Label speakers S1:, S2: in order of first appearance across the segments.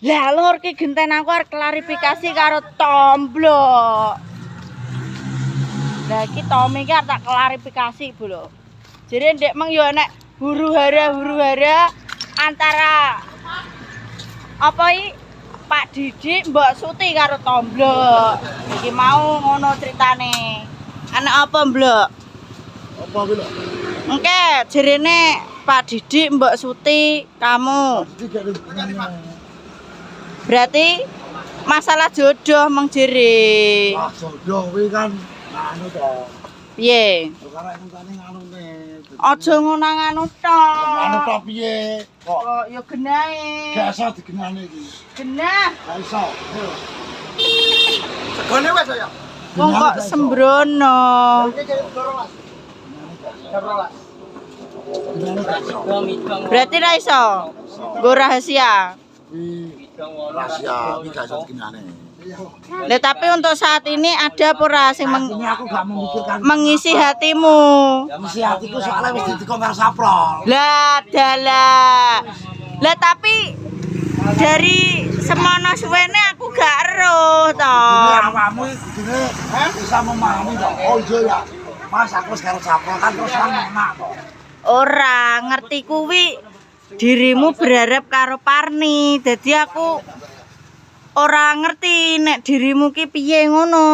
S1: Lah lur ki genten aku arep klarifikasi karo Tomblok. Lah iki Tom iki arep tak klarifikasi, Bu lho. Jadi ndek meng yo nek huru-hara antara apa iki Pak Didik Mbok Suti karo Tomblok. Iki mau ngono ceritane. Anak apa, Blok?
S2: Apa kuwi lho?
S1: Engke jerene Pak Didik Mbok Suti kamu. Berarti masalah jodoh meng jere.
S2: Wah, jodoh kuwi kan anu to.
S1: Piye?
S2: Karena entane nganune.
S1: Aja ngono-ngono tok.
S2: Anu to piye? Kok
S1: Kok ya genahe.
S2: gak iso digenane iki.
S1: Genah.
S2: Gak iso. Segone wis ya.
S1: Wong kok sembrono.
S2: Iki jare 12. Genane gak iso.
S1: Berarti ra iso. Nggo rahasia.
S2: Kuwi rahasia, iki gak iso digenane.
S1: Lah tapi untuk saat ini ada apa ora sing
S2: Ini aku gak memikirkan
S1: mengisi hatimu?
S2: isi hatiku soalnya wis didikon karo saprol.
S1: Lah dalah. Lah tapi dari semono suwene aku gak eruh to.
S2: Ini awakmu iki bisa memahami to. Oh iya ya. Mas aku wis karo saprol kan terus kan enak to.
S1: Ora ngerti kuwi dirimu berharap karo Parni. Dadi aku ora ngerti nek dirimu ki piye ngono.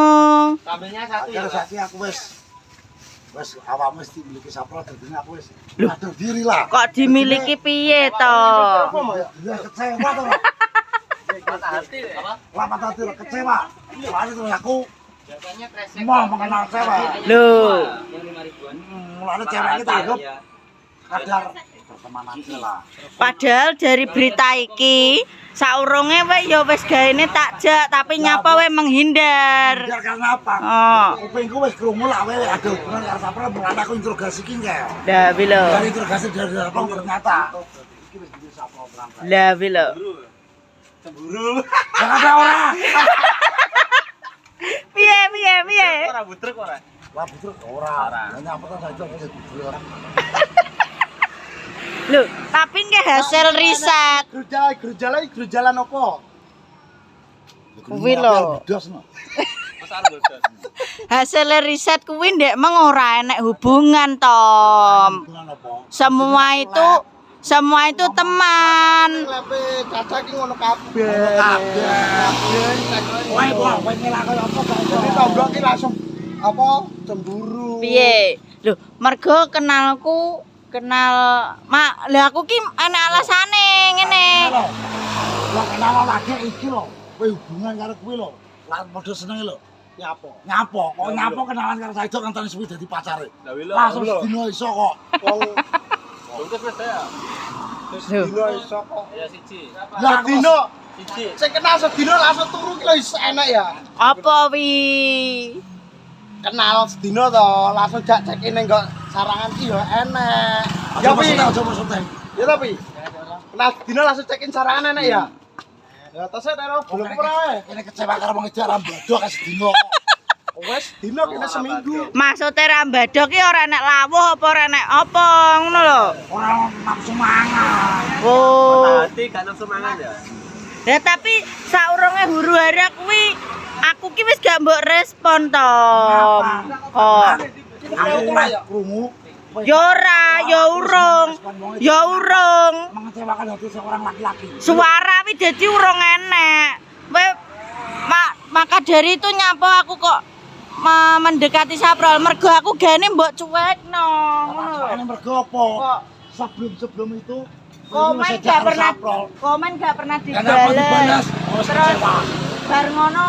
S3: Kabelnya satu ya.
S2: Karo saiki aku wis awakmu wis dimiliki saprol dadi aku wis ngatur diri lah.
S1: Kok dimiliki piye to?
S2: Ya kecewa to.
S3: Patah hati apa?
S2: Lah patah hati kecewa. Soalnya tuh aku
S3: Biasanya kresek.
S2: mau mengenal cewek.
S1: Loh,
S3: Yang 5 ribuan.
S2: Mulane cewek iki tak anggap kadar pertemanan lah.
S1: padahal dari berita iki saurunge wae ya wis gaene takjak tapi nyapa wae menghindar.
S2: Biar karena apa?
S1: Oh,
S2: Kupingku wis krungu lah wae ada hubungan karo saprol mulane aku interogasi ki engke.
S1: lah bilo.
S2: Dari interogasi dari apa ternyata iki wis duwe saprol berangkat.
S1: Lah bilo.
S3: Cemburu.
S2: Jangan ada orang.
S1: Piye?
S3: Ora butrek ora.
S2: Lah betul ora. Lah nyapa ta saja wis bubruk.
S1: Loh, tapi nggih hasil riset.
S2: Gerujalan apa?
S1: Kuwi lho.
S2: Dos no.
S3: Mas arep bodos.
S1: Hasil riset kuwi ndek meng ora enek hubungan, Tom.
S2: Hubungan apa?
S1: Semua itu teman.
S2: Lepe caca ki ngono kabeh. Kowe kok ngelak kaya apa kok. Jadi Tomblok ki langsung apa cemburu.
S1: Piye? Loh, mergo kenal mak lah aku ki ana alasane ngene.
S2: Lah kenal lagi iki lho. Kowe hubungan karo kuwi lho. Lah padha senenge lho. Nyapo. Kok nyapo kenalan karo Saidok kan suwi dadi pacare.
S3: Lah wilo.
S2: Langsung sedino iso kok. Wong
S3: Terus wis ya.
S2: sedino iso kok.
S3: Ya siji.
S2: Lah dino
S3: Siji.
S2: sing kenal sedino langsung turu ki lho iso enak ya.
S1: Apa wi?
S4: Kenal sedino to, langsung jak cek ning nggo sarangan ki yo enek.
S2: Ya pi aja maksudnya.
S4: Ya to pi. Kenal sedino langsung cekin sarangan enek ya. Ya tos e tero belum pernah.
S2: Ini kecewa karo wong itu ora bodoh kas sedino.
S4: Wes dino kene seminggu.
S1: Maksudnya rambadok ki ora enek lawuh apa ora enek apa ngono lho.
S2: Ora nafsu mangan.
S1: Oh.
S3: Hati gak nafsu mangan ya.
S1: Ya tapi saurunge huru-hara kuwi aku ki wis gak mbok respon, Tom. Kok
S2: Aku mulai krungu.
S1: ya ora, ya urung.
S2: Mengecewakan hati seorang laki-laki.
S1: Suara wi dadi urung enek. Maka dari itu nyapa aku kok mendekati saprol mergo aku gane mbok cuekno ngono
S2: Ini
S1: lho.
S2: mergo apa? Sebelum itu
S1: Komen gak pernah
S2: Kenapa
S1: dibales.
S2: dibalas? Oh,
S1: Terus
S2: kecewa.
S1: bar ngono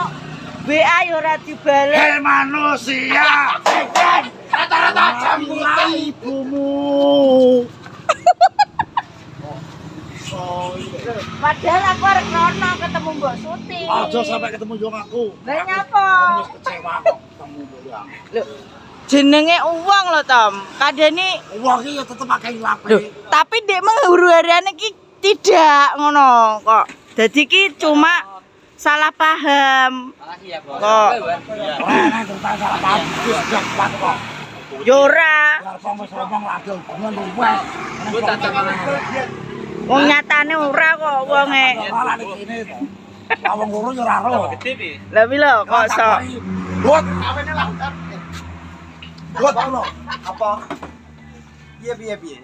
S1: WA ya ora dibales.
S2: Hei manusia, cekan rata-rata campuran ibumu.
S1: Padahal aku arep ngono ketemu Mbok Suti.
S2: Aja sampai ketemu yo aku.
S1: Lah nyapa?
S2: Wis kecewa kok ketemu Boyang.
S1: Lho, jenenge uang lho, Tom. Kadene
S2: Wong iki ya tetep akeh ilape.
S1: lho, tapi ndek menghuru-harane ki tidak ngono kok. Dadi ki cuma salah paham.
S3: Makasih ya, Bos.
S1: Kok.
S2: Ora enak tentang salah paham wis cepat kok.
S1: Yo ora.
S2: Biar ngomong lah ada hubungan luwes.
S3: Gue tak
S1: Wong nyatane ora kok wonge.
S2: Ora nek kene to. Lah wong loro yo ora ro.
S3: Gede piye?
S1: Lah pi lho kok iso.
S2: Buat
S4: Kawene lah.
S2: buat lho.
S4: Apa? Piye?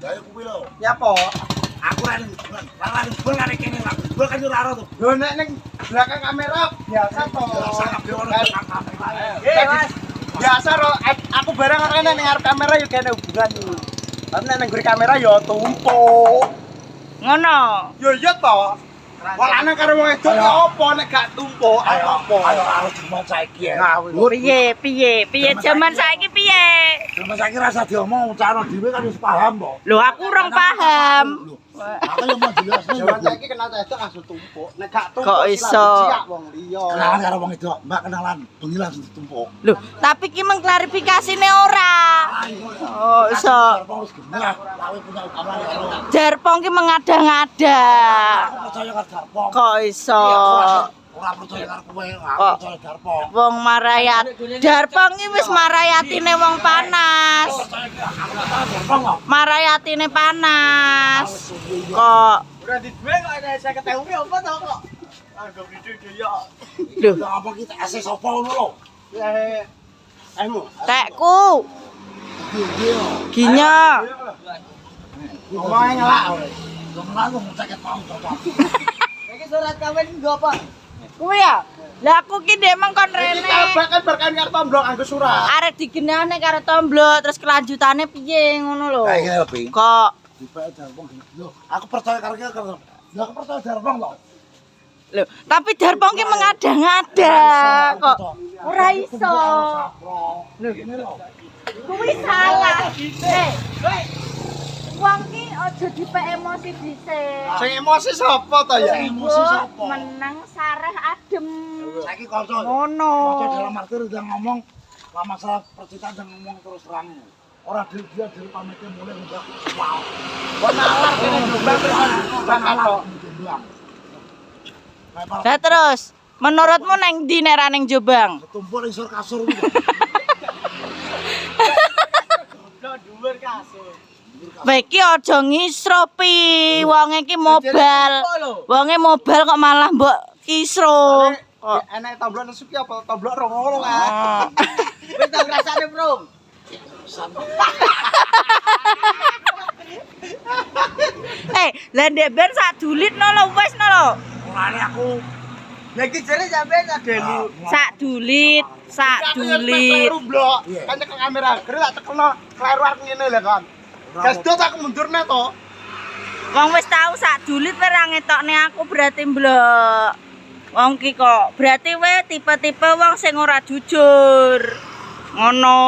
S2: Lah kuwi lho.
S4: Nyapa?
S2: Aku ra ning hubungan nek kene lah. Gua kan yo ora ro to.
S4: Lho nek ning belakang kamera biasa to.
S2: Biasa kabeh ono belakang kamera.
S4: Mas. Biasa ro aku bareng arene ning arep kamera yo kene hubungan. Tapi nek ning kamera yo tumpuk.
S1: Ngono.
S4: Yo iya to. Walane karo wong wedok ya apa nek gak tumpuk apa?
S2: Ayo harus jaman saiki ya.
S1: Piye jaman saiki piye?
S2: Jaman saiki rasa diomong cara dhewe kan wis paham kok.
S1: Lho aku urung paham.
S2: Aku yo mau jelasne.
S4: Jaman saiki kenal wedok langsung tumpuk. Nek gak tumpuk
S1: Kok iso?
S4: wong liya.
S2: Kenalan karo wong wedok, Mbak kenalan, bengi langsung ditumpuk.
S1: Lho, tapi ki mengklarifikasine ora. Oh, iso.
S2: Wis genah, lawe punya hubungan karo.
S1: Jarpong ki mengada-ngada.
S2: Aku percaya karo Darpong.
S1: Kok iso?
S2: Ora percaya karo kowe, aku percaya Darpong.
S1: Wong marayat. Jarpong ki wis marayatine wong panas.
S2: Aku percaya Darpong kok.
S1: Marayatine panas. Kok
S4: Ora di duwe kok nek 50.000 apa to kok? Anggap video ya.
S1: lho,
S2: Lho apa kita ase sapa ngono lho?
S4: Emu.
S1: tekku.
S2: Iya.
S1: Ginya.
S4: Ngomongnya ngelak kowe.
S2: Wong lanang mau ceket mau coba.
S4: Iki surat kawin nggo apa?
S1: Kuwi ya. Lah aku ki ndek mengkon rene.
S4: Tabak kan berkan karo tomblok anggo surat.
S1: Arek digenane karo tomblo terus kelanjutane piye ngono lho.
S2: Kayak ngene lebih.
S1: Kok
S2: Dipek Darpong. Lho, aku percaya karo dia karo. Lho aku percaya Darpong lho.
S1: lho, tapi Darpong ki mengada-ngada kok. Ora iso.
S2: Lho, ngene lho.
S1: Kuwi salah. Wong ki aja dipek emosi dhisik.
S4: Sing emosi sapa to ya?
S2: Sing emosi sapa?
S1: Meneng sareh adem.
S2: Saiki kanca.
S1: Ngono.
S2: Kanca dalam arti udah ngomong lah masalah percintaan dan ngomong terus terang. Ora dia dari pamitnya mulai udah wow.
S4: Kok nalar kene jombang
S2: Bakal
S4: jombang.
S1: Lah terus, menurutmu neng ndi nek ra ning Jombang?
S2: Tumpul isor kasur iki.
S4: Dhuwur kasur.
S1: Iki aja ngisropi, wonge iki mobal. Wonge mobal kok malah mbok kisro.
S4: Enek tomblok nesuki apa tomblok rongolo kan. Wis tak rasane, Bro.
S1: Lah ndek ben sak dulit no lho wis no lho.
S2: Mulane aku
S4: Lah iki jare sampean adeni.
S1: Sak dulit.
S4: Kan tekan kamera, gere tak tekelno kleru arep ngene lho kan. Gas dot aku mundurne to.
S1: Wong wis tau sak dulit ora ngetokne aku berarti mblok. Wong ki kok berarti we tipe-tipe wong sing ora jujur. Ngono.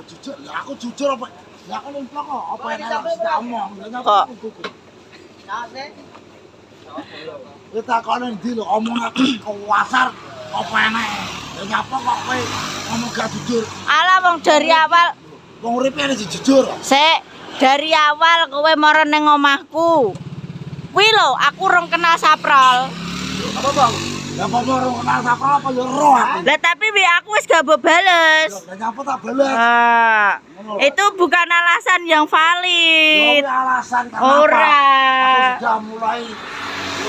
S2: jujur, ya aku jujur apa? Ya aku lumpuh kok, apa yang aku sudah omong.
S1: Kok?
S2: Kita kalau di lo omong aku kewasar, apa enak? Ya nyapa kok kowe ngomong gak jujur?
S1: Alah wong dari awal
S2: Wong uripe ana jujur.
S1: Sik, dari awal kowe mara ning omahku. Kuwi lho, aku rong kenal Saprol.
S2: Apa bang? Ya apa orang kenal siapa apa ya roh aku.
S1: Lah tapi bi aku wis gak mbok bales.
S2: Ya nyapa tak balas.
S1: Itu bukan alasan yang valid.
S2: Ya alasan karena
S1: Ora.
S2: Aku sudah mulai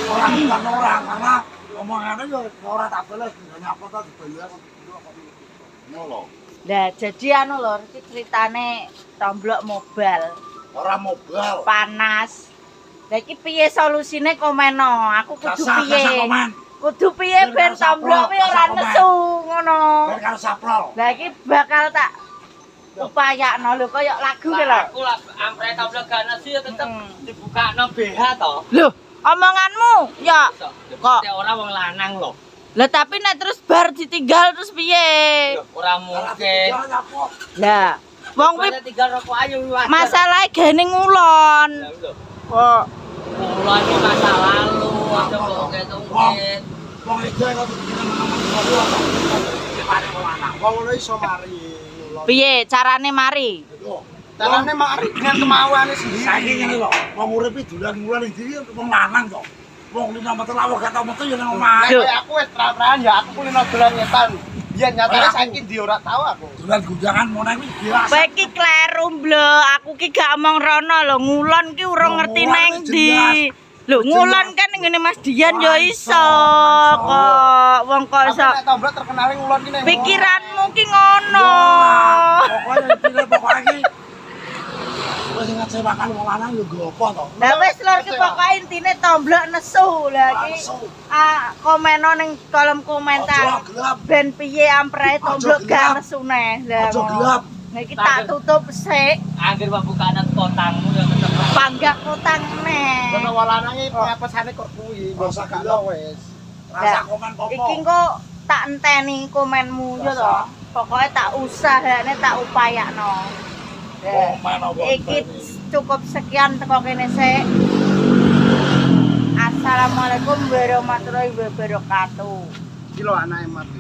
S2: orang karena omongannya ya ora tak balas. Ya nyapa tak dibalas. Ngono.
S1: Lah jadi anu lho, iki ceritane tomblok mobal.
S2: Ora mobal.
S1: Panas. Lah iki piye solusine komeno? Aku kudu
S2: Dasar
S1: piye?
S2: komen.
S1: Kudu piye ben tomblok kuwi ora nesu ngono.
S2: Ben karo saprol.
S1: Lah iki bakal tak upayakno lho kaya lagu ki lho.
S3: Aku lah ampre tomblok gak nesu ya tetep dibukakno BH to.
S1: Lho, omonganmu ya kok.
S3: Nek ora wong lanang lho.
S1: Lah tapi nek terus bar ditinggal terus piye?
S3: Lho, ora mungkin.
S2: Ya nyapa.
S1: Lah, wong kuwi
S3: Wong tinggal rokok ayu wae.
S1: masalahe gene ngulon. Kok
S3: Mulai ini masa lalu, ada ungkit-ungkit.
S2: Wong iki kok
S4: Wong ngono iso mari.
S1: piye carane mari?
S4: Carane mari dengan kemauane sendiri.
S2: Saiki ngene lho, wong urip iki dolan-dolan iki wong lanang kok. Wong lina metu lawak gak tau metu ya nang omah.
S1: Lho.
S4: Kayak aku wis terang-terangan ya aku kulino dolan ngetan. Biyen nyatane saiki ndi ora tau aku.
S2: Dolan gunjangan mau nang iki biasa.
S1: Kowe iki kleru blok, aku ki gak omong rono lho, ngulon ki urung
S2: Lho,
S1: ngerti
S2: ngulon
S1: neng
S2: ki
S1: ndi.
S2: jelas.
S1: Lho
S2: Jelas.
S1: ngulon kan ngene Mas Dian yo
S2: Ora
S1: iso
S2: iso, ora iso.
S1: kok. Wong kok
S4: Tapi
S1: iso.
S4: nek tomblok terkenal ngulon ki neng.
S1: Pikiranmu ki ngono.
S2: Pokoknya intine pokoknya iki wis ngecewakan wong lanang yo nggo apa to?
S1: Lah wis lur ki pokoke intine tomblok nesu. Lah iki
S2: Nesu.
S1: komeno ning kolom
S2: Aja
S1: komentar.
S2: gelap.
S1: Ben piye ampreh tomblok
S2: Aja
S1: gak
S2: gelap.
S1: nesu neh. Lah
S2: Aja
S1: ngono.
S2: gelap.
S1: Nah iki tak tutup sik.
S3: Anggir pembukaan kotangmu ya tetep.
S1: Panggak utang neh.
S4: Kono wong lanange pengapesane kok kuwi,
S2: Masa
S4: masa gak
S2: gelap.
S4: wis.
S2: Rasa komen popo.
S1: Iki engko tak enteni komenmu yo to. Pokoke tak usahane tak upayakno.
S2: Komen apa?
S1: Iki cukup sekian teko kene sik. Assalamualaikum warahmatullahi wabarakatuh.
S4: Iki lho anake mati.